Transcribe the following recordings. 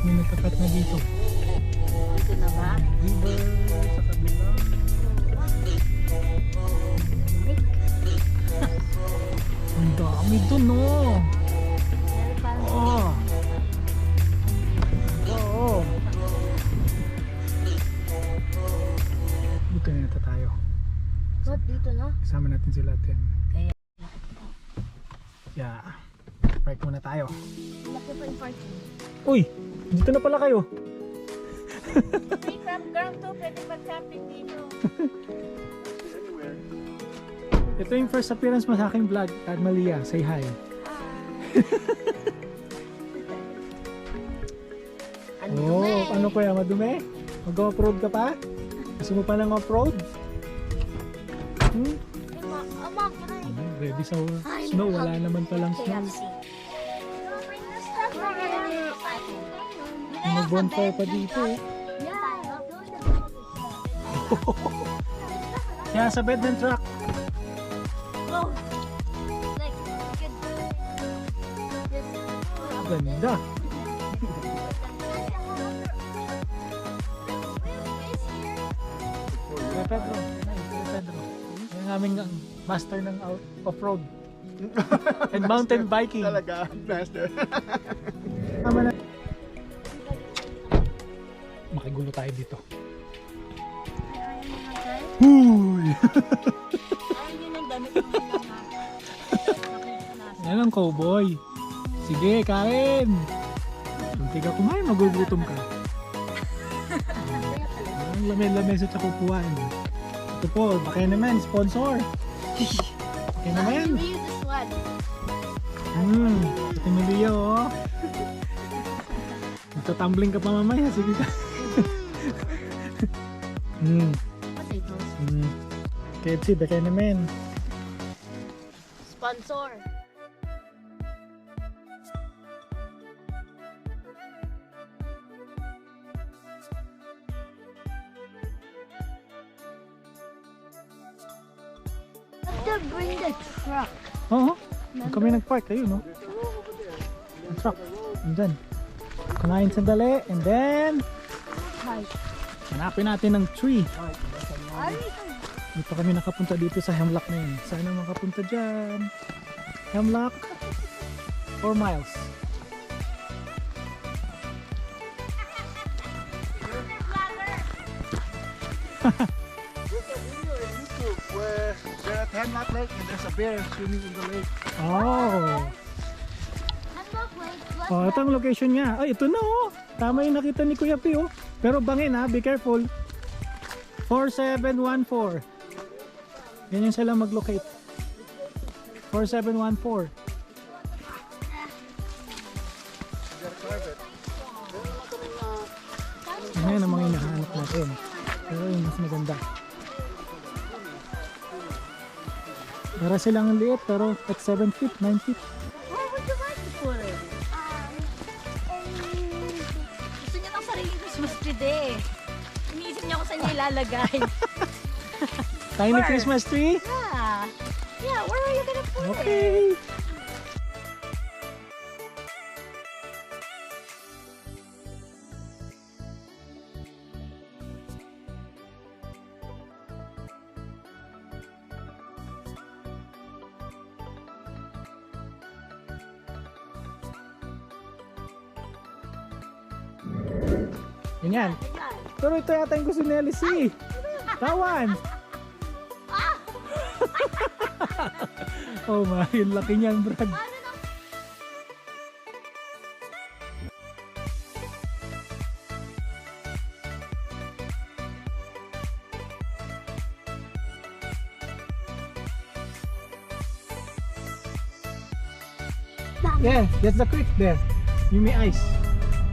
may nagkakat na dito. Ito na ba? River sa kabila. Ang dami dun, no? Meron parang Oo. Oo. Dito na yata tayo. What? Dito na? Kasama natin sila Tim. Kaya. Yeah. Park muna tayo. Laki pa yung parking. Uy! Dito na pala kayo. May campground to. Pwede mag-camping dito. Ito yung first appearance mo sa aking vlog. At Malia, say hi. Ano Oh, ano kaya? Madumi? Mag-off-road ka pa? Gusto mo pa ng off-road? Mom, can I? Ready sa snow. Wala naman palang snow. KFC. Mag-bonfire pa dito eh. Kaya sa bed ng truck. Oh. Like, you could Ganda. Kuya Pedro. Kuya Pedro. Yung aming master ng off-road. And mountain biking. Talaga, master. Tama na. Makigulo tayo dito. Huy! Ayaw nyo ng damit ng mga Yan ang cowboy. Sige, kain! Hindi ka kumain, magugutom ka. Ang lamin-lamin sa tsakupuan. Ito po, baka naman, sponsor. Baka naman. Use this one. Ito yung Leo, oh. Magtatumbling ka pa mamaya, sige ka. Potatoes. KFC, baka naman. Sponsor. Let's bring the truck. Oo, kami nag-park, ayun, no? Ang truck, andyan. Kumain sandali, and then hanapin natin ng tree. Dito kami nakapunta dito sa Hemlock na yun. Sana makapunta dyan. Hemlock, 4 miles. There's a video in YouTube where they're at Hemlock Lake and there's a bear swimming in the lake. Oh, oh, ito ang location niya. Ay, ito na oh. Tama yung nakita ni Kuya P oh. Pero bangin ha, be careful. 4714. Ganyan sila mag-locate. 4714. Yan ang mga hinahanap natin. Pero yung mas maganda. Para silang liit pero at 7 feet, 9 feet. Where would you like to put it? Gusto niya ng sariling Christmas tree eh. Iniisip niya kung saan niya ilalagay. Tiny Where? Christmas tree? Yeah. Yeah, where are you gonna put it? Okay. Ganyan. Pero ito yata yung gusto ni Alice eh. Tawan! Oh my, yung laki niyan, Brad. Yeah, that's the creek there. Yung may ice.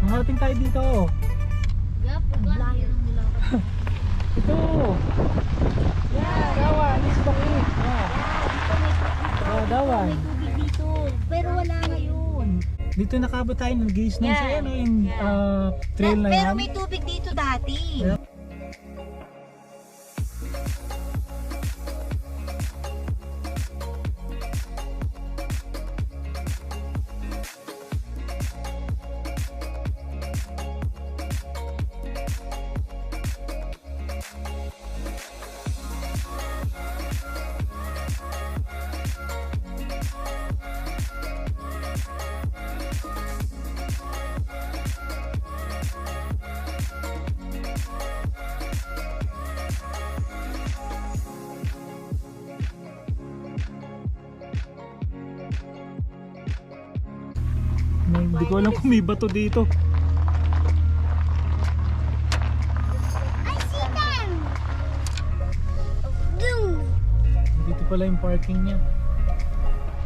Maharating tayo dito. Oh. Yup, layo ng nila. Ito. Yeah, dawan. This is the creek. Yeah. Dawan. May tubig dito. Pero wala ngayon. Dito nakabot tayo ng gaze na sa ano, yung trail na Pero yan. may tubig dito dati. Yeah. Hindi ko alam kung may bato dito. I see them. Doom. Dito pala yung parking niya.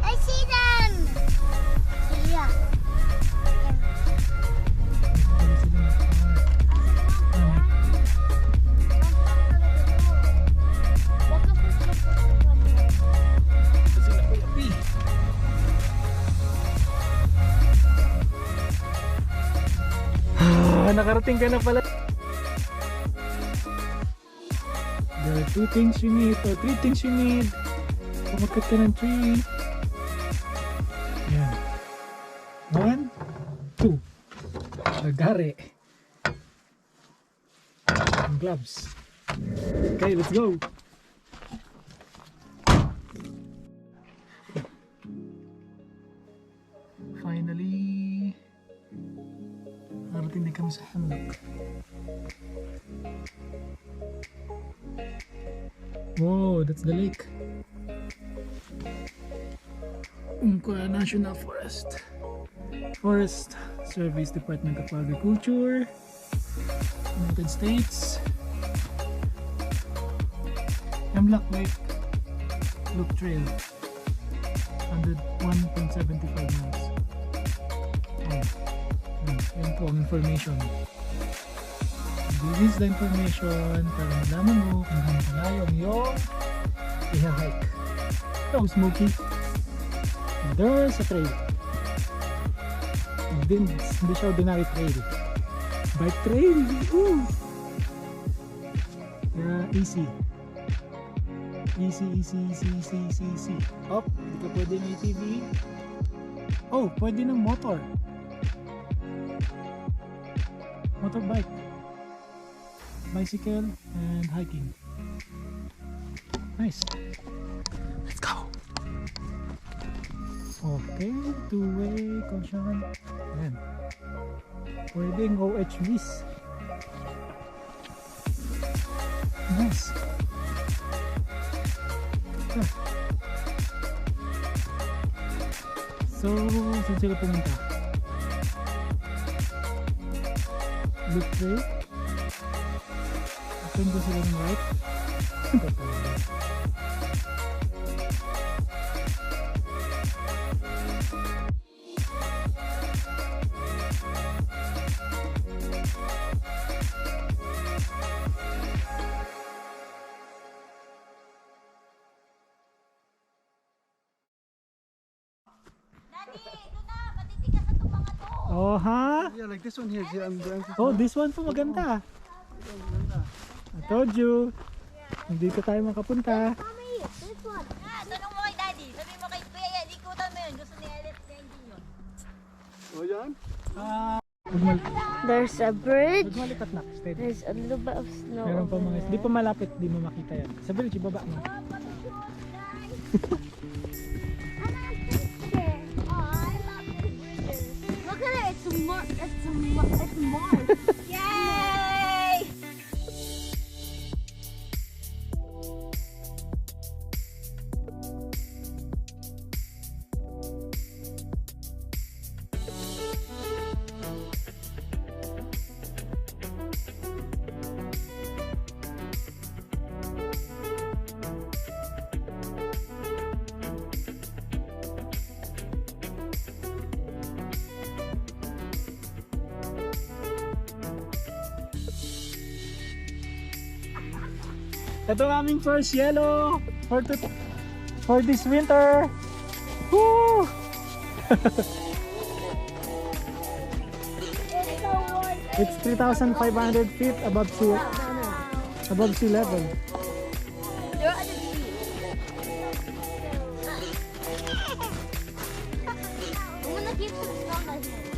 I see them. Yeah. Dito sila Dito sila Kuya P. Nakarating ka na pala. There are 2 things you need or 3 things you need. Pumakat ka ng tree. Ayan. 1, 2. Nagari. And gloves. Okay, let's go. Finally, narating din kami sa Hemlock. Whoa, that's the lake. Umpqua National Forest. Forest Service, Department of Agriculture, United States. Hemlock Lake Loop Trail, 101.75 miles. Yan po ang information. This is the information para malaman mo kung gaano kalayo ang iyong i-hike. Hello, Smokey. And there's a trail. Hindi siya ordinary trail. Bike trail. Woo! Easy. Easy. Up, hindi ka pwede ng ATV. Oh, pwede ng motor. Motorbike. Bicycle and hiking. Nice. Let's go. Okay, two-way caution. Ayan. Pwedeng OHVs. Nice. Ah. So, saan sila pumunta? Loop trail. Atin ko sila ng right. Daddy, ito na. Matitigas na itong mga to. Oh, ha? Yeah, like this one here. See, I'm going to. Oh, this one po maganda. I told you. Dito tayo makapunta. Mommy, this one. Tanong mo kay Daddy. Sabi mo kay Kuya, yan, ikutan mo yun. Gusto ni Elliot na hindi yun. Oh, yan? There's a bridge. Magmalipat na. Steady. There's a little bit of snow. Meron pa over mga, there. di pa malapit, di mo makita yan. Sa bridge, ibaba mo. Look at it. It's Mars. Yay! Ito ang aming first yellow for this winter. Woo! It's 3,500 feet above sea level. You're at the beach. I'm gonna keep some snow on here.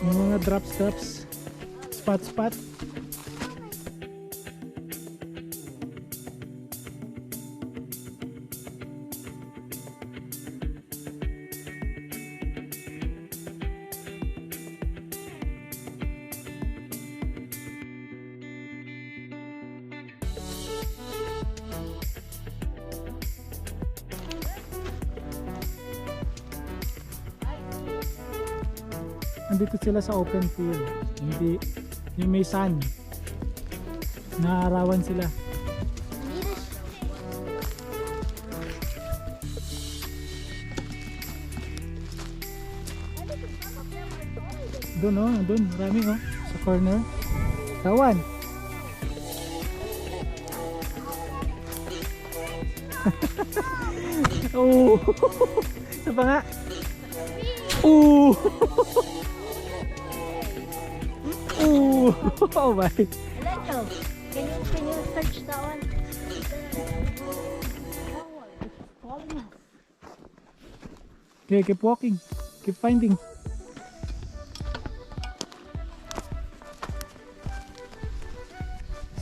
Yung mga drops, spot. Nandito sila sa open field. Hindi, yung may sun. Naarawan sila. Doon oh, doon. Marami oh. Sa corner. Tawan. Oh. Isa pa nga. Oh. Oh. Oh my. Electro, can you search that one? Okay, keep walking. Keep finding.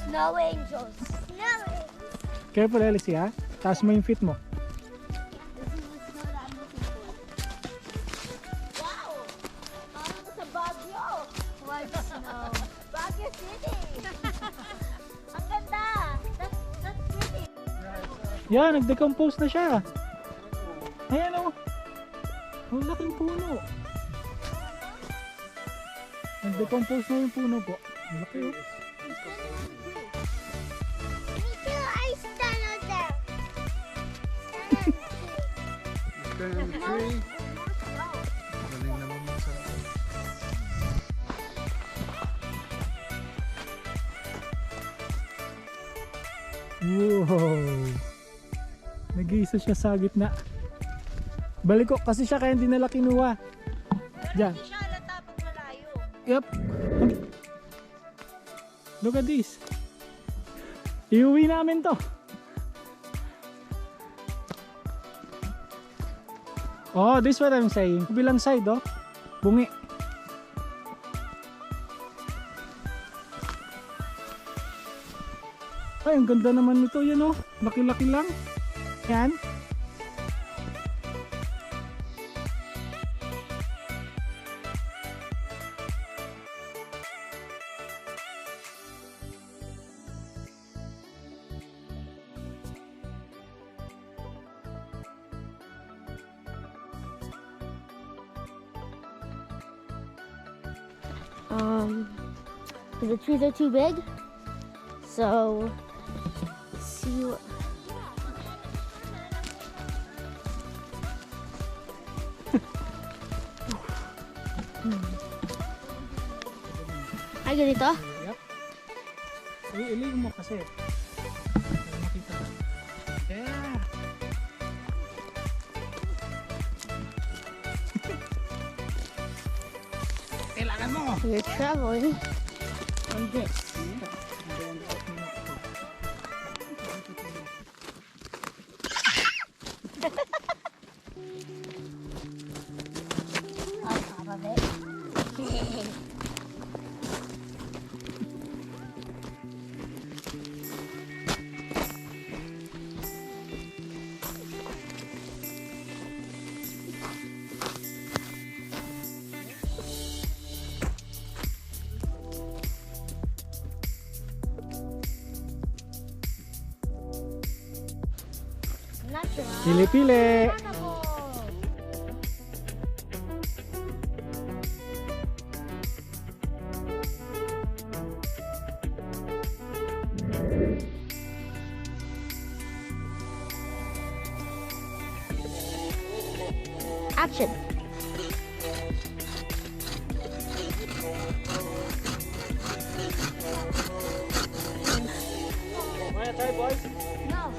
Snow angels. Snow angels. Careful, Elsie, ha? Taas mo yung feet mo. This is the snow that I'm looking for. Wow! Parang sa Baguio. What snow? Baguio City. Ang ganda. That's pretty. Yan, nag-decompose na siya. Ayan o. Ang laking puno. Nag-decompose na yung puno po. Ang laki o. Me too. I stand out there. Stand on the tree. Galing naman mo sa... Wow. Nag-iisa siya sa gitna. Balik ko kasi siya kaya hindi nila kinuha. Diyan. Hindi siya halata pag malayo. Yep. Look at this. Iuwi namin to. Oh, this is what I'm saying. Bilang side, oh. Bungi. Ay, ang ganda naman nito. Yan, oh. Laki-laki lang. Yan. The trees are too big, so see what. Ay, ganito? Yep. Iling mo kasi. Para makita ka. Yeah. Kailangan mo. We're traveling. Okay. On top of it. Natural. Pili-pili. Action. Wanna try, boys? No.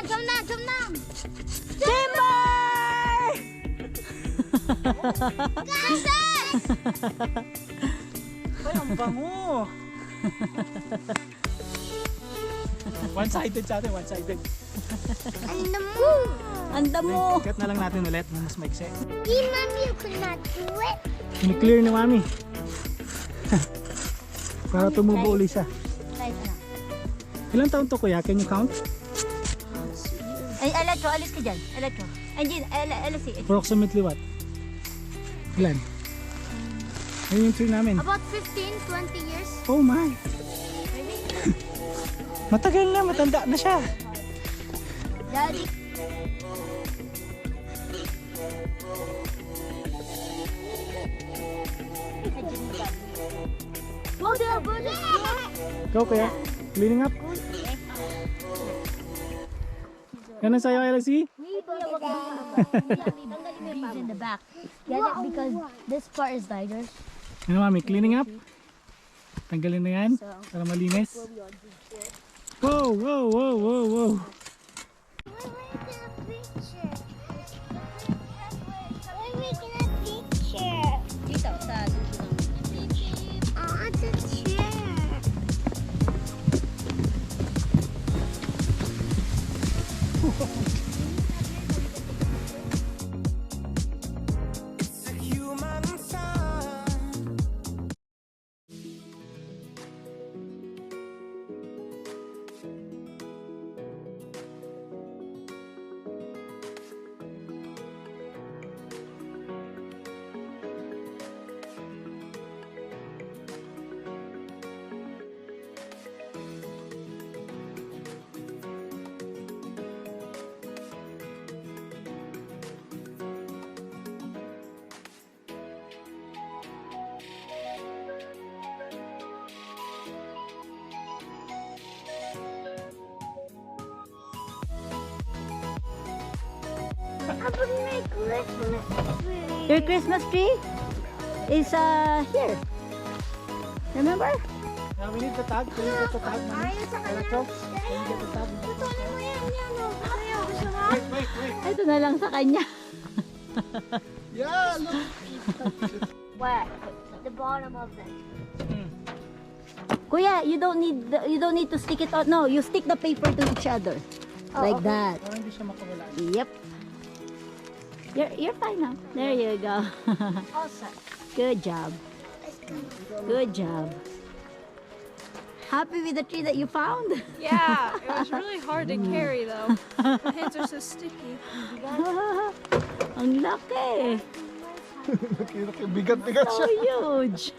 Come down, come down. Ay, ang bango! One-sided sa atin, one-sided. And the moon. Anda mo! Cut na lang natin ulit ng mas maikse. Mommy, you could not do it. Ini-clear ni Mami. Para tumubo uli siya. Right now. Ilang taon to kuya? Can you count? Ay, Electro, alis ka dyan. Electro. Ay, Jean, alis eh. Approximately what? Ilan? Ayun yung tree namin. About 15, 20 years. Oh my! Matagal na, matanda na siya. Daddy. Go there, go there. Go kaya. Cleaning up. Ganun sa'yo, LC? Trees in the back. Get it? Because this part is lighter. Ano mami, cleaning up? Tanggalin na yan para malinis. Wow, wow, wow, wow, wow. Dito, sa dulo ng Your Christmas tree is here. Remember? Now we need the tag. Can you get the tag, mami? Electro? Can you get the tag? Wait. Ito na lang sa kanya. Yeah, look. Where? The bottom of it. Kuya, you don't need to stick it out. No, you stick the paper to each other. Like that. Para hindi siya makawala. Yep. You're fine now. There you go. Awesome. Good job. Good job. Happy with the tree that you found? Yeah, it was really hard to carry though. My hands are so sticky. Ang laki. Bigat-bigat So siya. huge.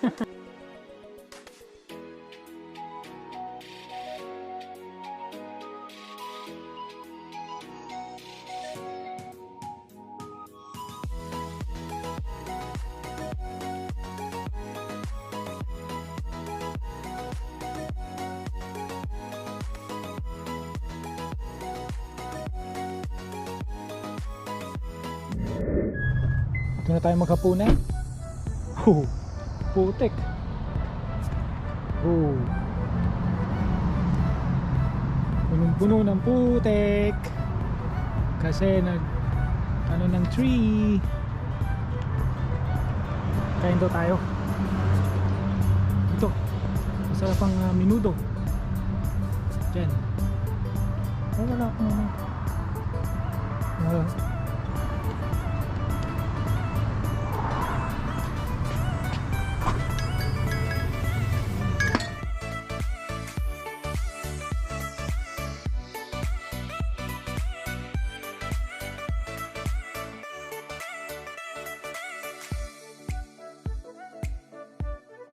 Ito na tayo maghapunan. Oh, putik. Oh. Punong-puno ng putik. Kasi ano ng tree. Kain daw tayo. Ito. Masarap ang minudo. Diyan. Oh, wala akong ano.